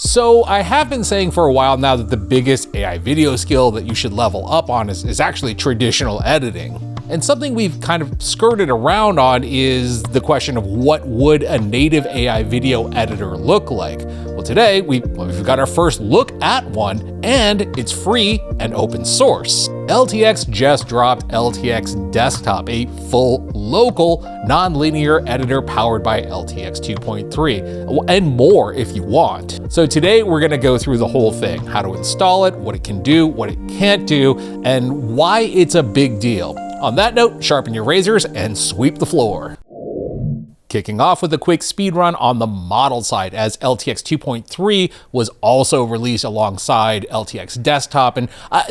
So I have been saying for a while now that the biggest AI video skill that you should level up on is actually traditional editing. And something we've kind of skirted around on is the question of what would a native AI video editor look like? Well, today we've got our first look at one, and it's free and open source. LTX just dropped LTX Desktop, a full local nonlinear editor powered by LTX 2.3, and more if you want. So today we're going to go through the whole thing, how to install it, what it can do, what it can't do, and why it's a big deal. On that note, sharpen your razors and sweep the floor. Kicking off with a quick speed run on the model side, as LTX 2.3 was also released alongside LTX Desktop, and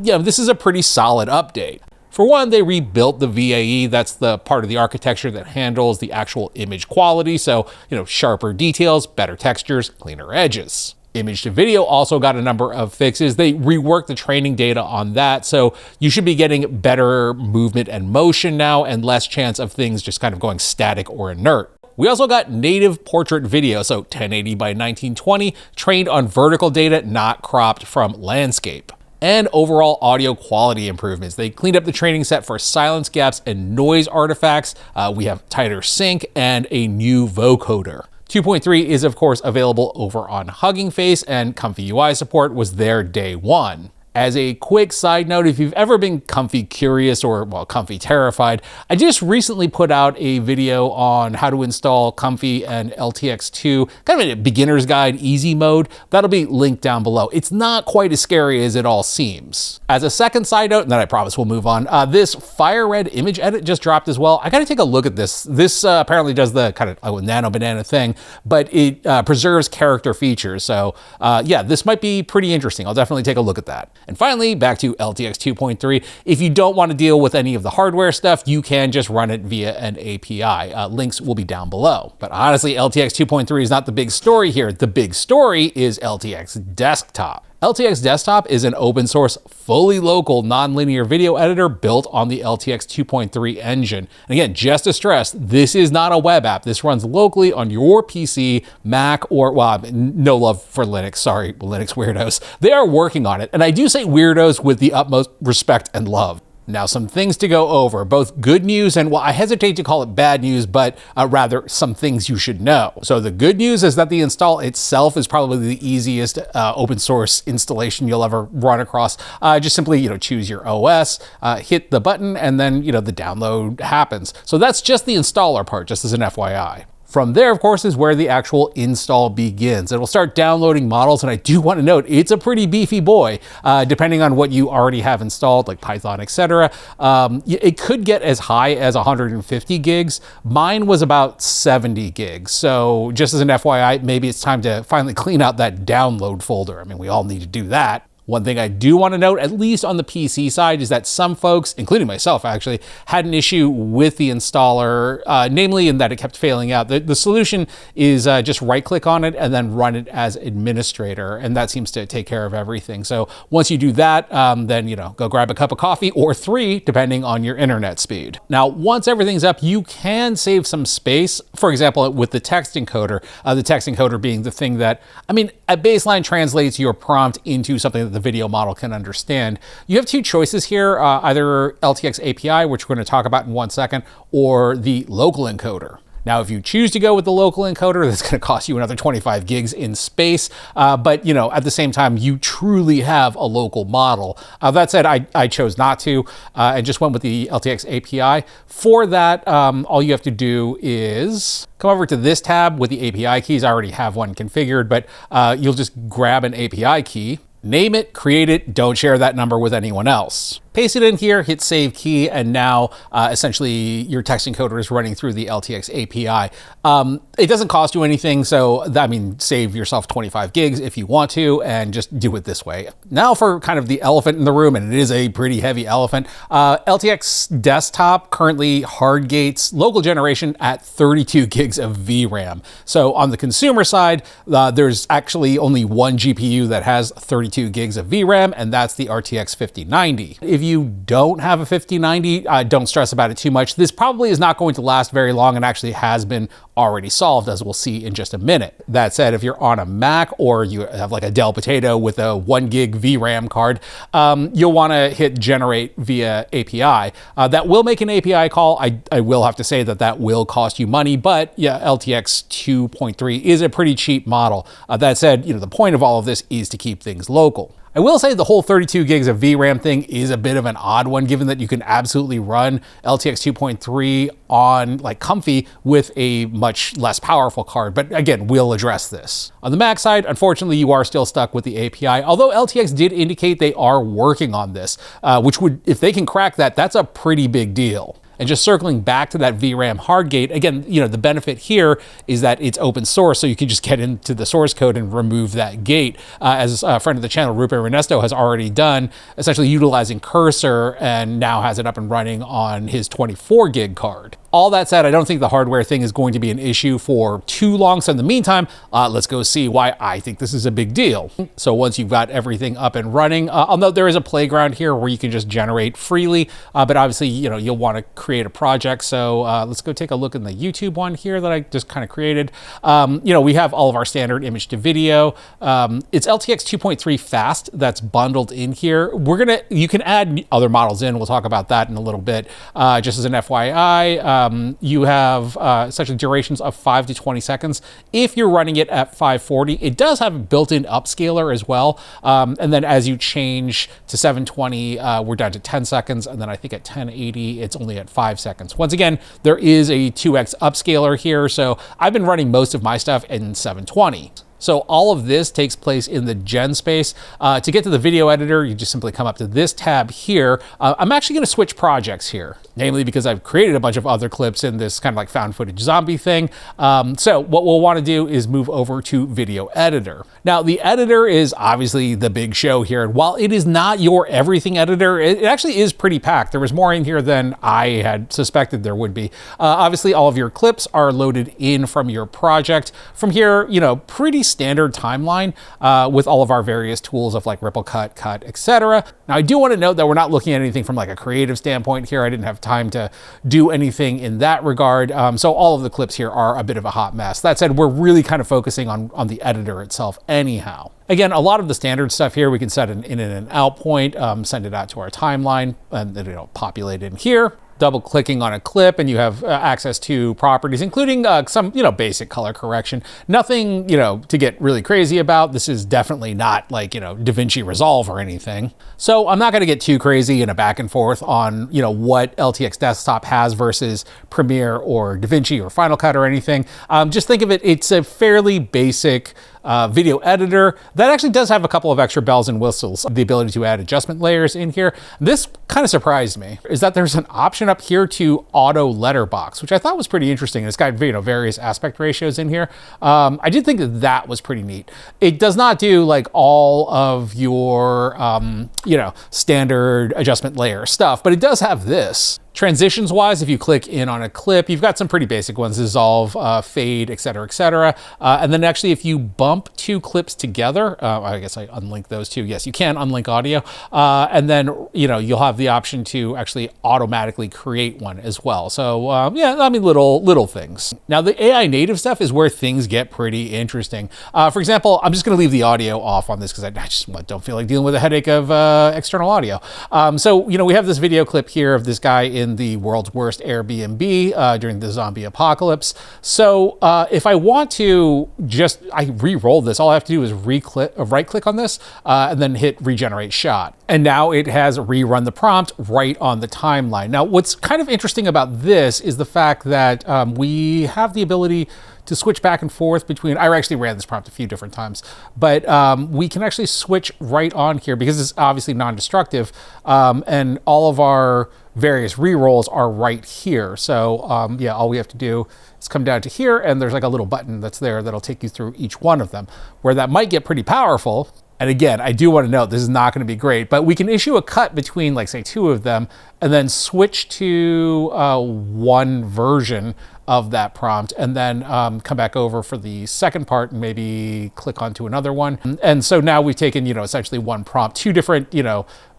this is a pretty solid update. For one, they rebuilt the VAE, that's the part of the architecture that handles the actual image quality, so sharper details, better textures, cleaner edges. Image to video also got a number of fixes. They reworked the training data on that, so you should be getting better movement and motion now and less chance of things just kind of going static or inert. We also got native portrait video, so 1080 by 1920, trained on vertical data, not cropped from landscape. And overall audio quality improvements. They cleaned up the training set for silence gaps and noise artifacts. We have tighter sync and a new vocoder. 2.3 is of course available over on Hugging Face, and ComfyUI support was there day one. As a quick side note, if you've ever been comfy curious or, comfy terrified, I just recently put out a video on how to install Comfy and LTX2, kind of a beginner's guide, easy mode. That'll be linked down below. It's not quite as scary as it all seems. As a second side note, and then I promise we'll move on, this FireRead image edit just dropped as well. I gotta take a look at this. This apparently does the kind of nano banana thing, but it preserves character features. So this might be pretty interesting. I'll definitely take a look at that. And finally, back to LTX 2.3. If you don't want to deal with any of the hardware stuff, you can just run it via an API. Links will be down below. But honestly, LTX 2.3 is not the big story here. The big story is LTX Desktop. LTX Desktop is an open source, fully local, nonlinear video editor built on the LTX 2.3 engine. And again, just to stress, this is not a web app. This runs locally on your PC, Mac, or, no love for Linux, sorry, Linux weirdos. They are working on it. And I do say weirdos with the utmost respect and love. Now, some things to go over, both good news and, I hesitate to call it bad news, but rather some things you should know. So the good news is that the install itself is probably the easiest open source installation you'll ever run across. Just simply, choose your OS, hit the button, and then, the download happens. So that's just the installer part, just as an FYI. From there, of course, is where the actual install begins. It'll start downloading models, and I do want to note, it's a pretty beefy boy, depending on what you already have installed, like Python, etc. It could get as high as 150 gigs. Mine was about 70 gigs. So just as an FYI, maybe it's time to finally clean out that download folder. I mean, we all need to do that. One thing I do want to note, at least on the PC side, is that some folks, including myself actually, had an issue with the installer, namely in that it kept failing out. The solution is just right-click on it and then run it as administrator, and that seems to take care of everything. So once you do that, then go grab a cup of coffee, or 3, depending on your internet speed. Now, once everything's up, you can save some space. For example, with the text encoder being the thing that, at baseline translates your prompt into something that the video model can understand. You have two choices here, either LTX API, which we're going to talk about in 1 second, or the local encoder. Now, if you choose to go with the local encoder, that's going to cost you another 25 gigs in space. But, at the same time, you truly have a local model. That said, I chose not to and just went with the LTX API. For that, all you have to do is come over to this tab with the API keys. I already have one configured, but you'll just grab an API key, name it, create it, don't share that number with anyone else. Paste it in here, hit save key, and now essentially your text encoder is running through the LTX API. It doesn't cost you anything, so save yourself 25 gigs if you want to, and just do it this way. Now for kind of the elephant in the room, and it is a pretty heavy elephant. LTX Desktop currently hard gates local generation at 32 gigs of VRAM. So on the consumer side, there's actually only one GPU that has 32 gigs of VRAM, and that's the RTX 5090. If if you don't have a 5090, don't stress about it too much. This probably is not going to last very long and actually has been already solved, as we'll see in just a minute. That said, if you're on a Mac or you have like a Dell Potato with a 1 gig VRAM card, you'll want to hit generate via API. That will make an API call. I will have to say that will cost you money, but yeah, LTX 2.3 is a pretty cheap model. That said, the point of all of this is to keep things local. I will say the whole 32 gigs of VRAM thing is a bit of an odd one, given that you can absolutely run LTX 2.3 on like Comfy with a much less powerful card. But again, we'll address this. On the Mac side, unfortunately, you are still stuck with the API, although LTX did indicate they are working on this, which would, if they can crack that, that's a pretty big deal. And just circling back to that VRAM hard gate, again, the benefit here is that it's open source, so you can just get into the source code and remove that gate, as a friend of the channel, Rupert Ernesto, has already done, essentially utilizing Cursor, and now has it up and running on his 24 gig card. All that said, I don't think the hardware thing is going to be an issue for too long. So in the meantime, let's go see why I think this is a big deal. So once you've got everything up and running, I'll note there is a playground here where you can just generate freely, but obviously, you'll want to create a project. So let's go take a look in the YouTube one here that I just kind of created. We have all of our standard image to video. It's LTX 2.3 fast that's bundled in here. You can add other models in. We'll talk about that in a little bit. Just as an FYI, you have essentially durations of 5 to 20 seconds. If you're running it at 540, it does have a built-in upscaler as well. And then as you change to 720, we're down to 10 seconds. And then I think at 1080, it's only at 5 seconds. Once again, there is a 2x upscaler here. So I've been running most of my stuff in 720. So all of this takes place in the gen space. To get to the video editor, you just simply come up to this tab here. I'm actually gonna switch projects here, namely because I've created a bunch of other clips in this kind of like found footage zombie thing. So what we'll wanna do is move over to video editor. Now the editor is obviously the big show here. And while it is not your everything editor, it actually is pretty packed. There was more in here than I had suspected there would be. Obviously all of your clips are loaded in from your project. From here, pretty standard timeline with all of our various tools of like ripple cut, etc. Now I do want to note that we're not looking at anything from like a creative standpoint here. I didn't have time to do anything in that regard. So all of the clips here are a bit of a hot mess. That said, we're really kind of focusing on the editor itself anyhow. Again, a lot of the standard stuff here, we can set an in and an out point, send it out to our timeline, and then it'll populate in here. Double clicking on a clip and you have access to properties, including some, basic color correction. Nothing, to get really crazy about. This is definitely not like, DaVinci Resolve or anything. So I'm not going to get too crazy in a back and forth on, what LTX Desktop has versus Premiere or DaVinci or Final Cut or anything. Just think of it, it's a fairly basic video editor that actually does have a couple of extra bells and whistles. The ability to add adjustment layers in here. This kind of surprised me, is that there's an option up here to auto letterbox, which I thought was pretty interesting. It's got various aspect ratios in here. I did think that was pretty neat. It does not do like all of your standard adjustment layer stuff, but it does have this. Transitions wise, if you click in on a clip, you've got some pretty basic ones: dissolve, fade, etc., etc. And then actually, if you bump two clips together, I guess I unlink those two. Yes, you can unlink audio, and then you'll have the option to actually automatically create one as well. So yeah, I mean little things. Now the AI native stuff is where things get pretty interesting. For example, I'm just going to leave the audio off on this because I just don't feel like dealing with a headache of external audio. So we have this video clip here of this guy in the world's worst Airbnb during the zombie apocalypse. So if I want to I re-roll this, all I have to do is right click on this and then hit regenerate shot. And now it has rerun the prompt right on the timeline. Now, what's kind of interesting about this is the fact that we have the ability to switch back and forth between, I actually ran this prompt a few different times, but we can actually switch right on here because it's obviously non-destructive, and all of our various rerolls are right here. So yeah, all we have to do is come down to here and there's like a little button that's there that'll take you through each one of them. Where that might get pretty powerful, And again, I do want to note this is not going to be great, but we can issue a cut between, like, say, 2 of them, and then switch to one version of that prompt, and then come back over for the second part and maybe click onto another one. And so now we've taken, essentially one prompt, 2 different,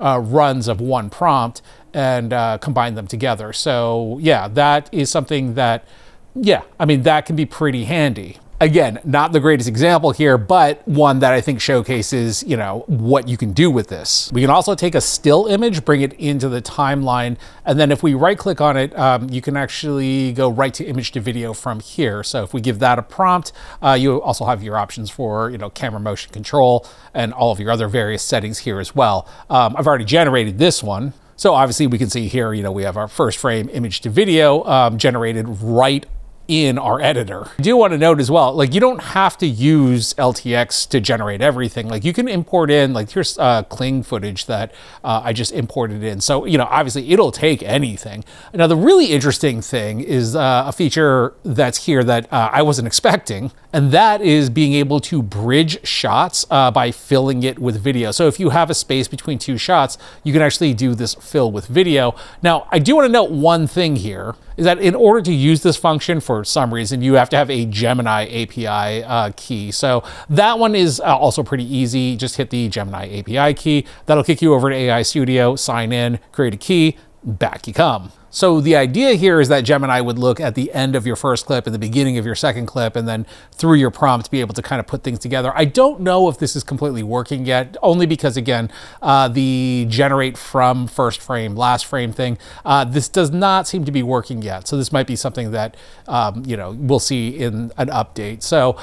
runs of one prompt, and combined them together. So yeah, that is something that, that can be pretty handy. Again, not the greatest example here, but one that I think showcases, what you can do with this. We can also take a still image, bring it into the timeline, and then if we right click on it, you can actually go right to image to video from here. So if we give that a prompt, you also have your options for, camera motion control and all of your other various settings here as well. I've already generated this one. So obviously we can see here, we have our first frame image to video generated right in our editor. I do want to note as well, like, you don't have to use LTX to generate everything. Like, you can import in, like, here's cling footage that I just imported in. So, obviously it'll take anything. Now, the really interesting thing is a feature that's here that I wasn't expecting, and that is being able to bridge shots by filling it with video. So if you have a space between 2 shots, you can actually do this fill with video. Now, I do want to note one thing here, is that in order to use this function, for some reason, you have to have a Gemini API key. So that one is also pretty easy. Just hit the Gemini API key. That'll kick you over to AI Studio, sign in, create a key, back you come. So the idea here is that Gemini would look at the end of your first clip and the beginning of your second clip, and then through your prompt be able to kind of put things together. I don't know if this is completely working yet, only because, again, the generate from first frame, last frame thing, this does not seem to be working yet. So this might be something that, we'll see in an update. So,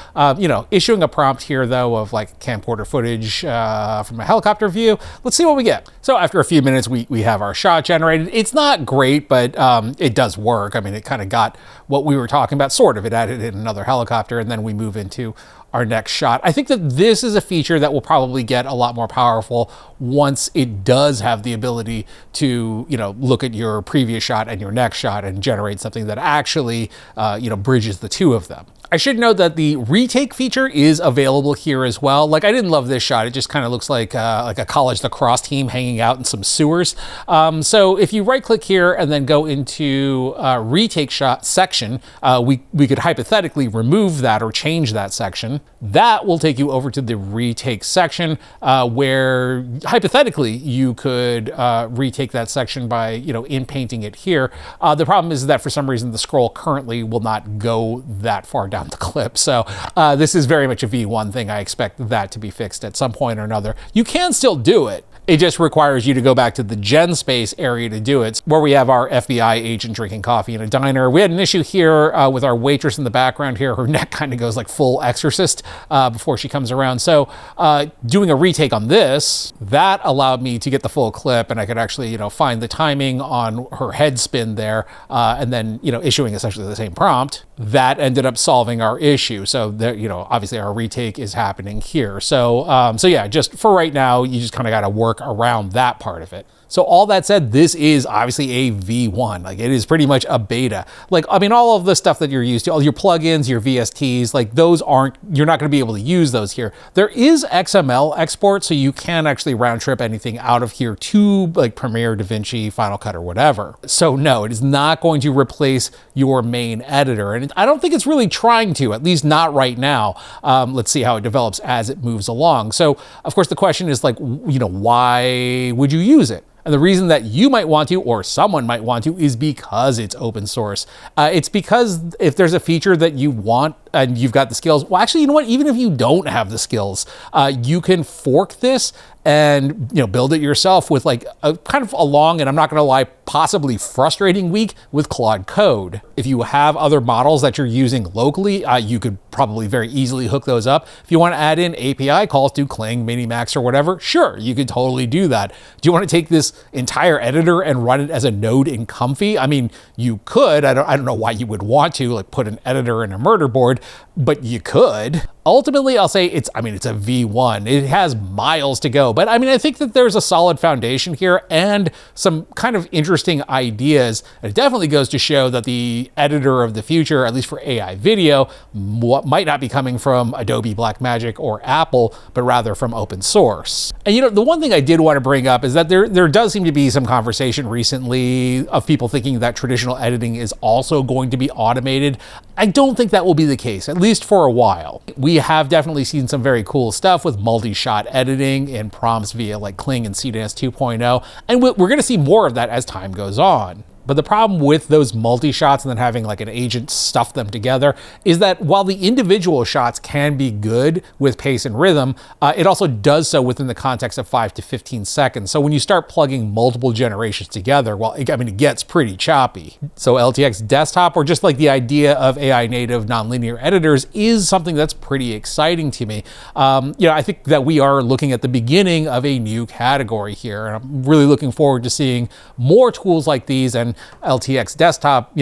issuing a prompt here, though, of like camcorder footage from a helicopter view, let's see what we get. So after a few minutes, we have our shot generated. It's not great, but it does work. I mean, it kind of got what we were talking about, sort of. It added in another helicopter, and then we move into our next shot. I think that this is a feature that will probably get a lot more powerful once it does have the ability to, look at your previous shot and your next shot and generate something that actually, bridges the 2 of them. I should note that the retake feature is available here as well. Like, I didn't love this shot. It just kind of looks like a college lacrosse team hanging out in some sewers. So if you right click here and then go into retake shot section, we could hypothetically remove that or change that section. That will take you over to the retake section where hypothetically you could retake that section by, in painting it here. The problem is that for some reason the scroll currently will not go that far down the clip. So this is very much a V1 thing. I expect that to be fixed at some point or another. You can still do it. It just requires you to go back to the gen space area to do it, where we have our FBI agent drinking coffee in a diner. We had an issue here with our waitress in the background here. Her neck kind of goes like full Exorcist before she comes around. So doing a retake on this, that allowed me to get the full clip, and I could actually, find the timing on her head spin there, and then, issuing essentially the same prompt. That ended up solving our issue. So there, obviously our retake is happening here. So, so yeah, just for right now, you just kind of got to work around that part of it. So all that said, this is obviously a V1. Like, it is pretty much a beta. Like, I mean, all of the stuff that you're used to, all your plugins, your VSTs, like those you're not going to be able to use those here. There is XML export, so you can actually round trip anything out of here to like Premiere, DaVinci, Final Cut, or whatever. So no, it is not going to replace your main editor. And I don't think it's really trying to, at least not right now. Let's see how it develops as it moves along. So of course the question is like, why would you use it? And the reason that you might want to, or someone might want to, is because it's open source. It's because if there's a feature that you want and you've got the skills, well, actually, you know what? Even if you don't have the skills, you can fork this and build it yourself with like a kind of a long, and I'm not going to lie, possibly frustrating week with Claude Code. If you have other models that you're using locally, you could probably very easily hook those up. If you want to add in API calls to Kling, Minimax, or whatever, sure, you could totally do that. Do you want to take this entire editor and run it as a node in Comfy? I mean, you could. I don't know why you would want to like put an editor in a murder board, but you could. Ultimately, I'll say it's a V1. It has miles to go, but I think that there's a solid foundation here and some kind of interesting ideas. It definitely goes to show that the editor of the future, at least for AI video, might not be coming from Adobe Blackmagic or Apple, but rather from open source. And the one thing I did want to bring up is that there does seem to be some conversation recently of people thinking that traditional editing is also going to be automated. I don't think that will be the case, at least for a while. We have definitely seen some very cool stuff with multi-shot editing and prompts via like Kling and CDNS 2.0, and we're going to see more of that as time goes on. But the problem with those multi-shots and then having like an agent stuff them together is that while the individual shots can be good with pace and rhythm, it also does so within the context of 5 to 15 seconds. So when you start plugging multiple generations together, well, it gets pretty choppy. So LTX Desktop, or just like the idea of AI native nonlinear editors, is something that's pretty exciting to me. I think that we are looking at the beginning of a new category here, and I'm really looking forward to seeing more tools like these and LTX Desktop,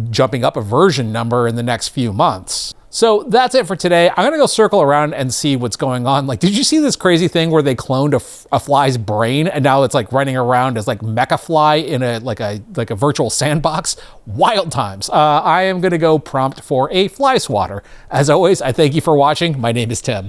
jumping up a version number in the next few months. So that's it for today. I'm gonna go circle around and see what's going on. Like, did you see this crazy thing where they cloned a fly's brain and now it's like running around as like mecha fly in a virtual sandbox? Wild times. I am gonna go prompt for a fly swatter. As always, I thank you for watching. My name is Tim.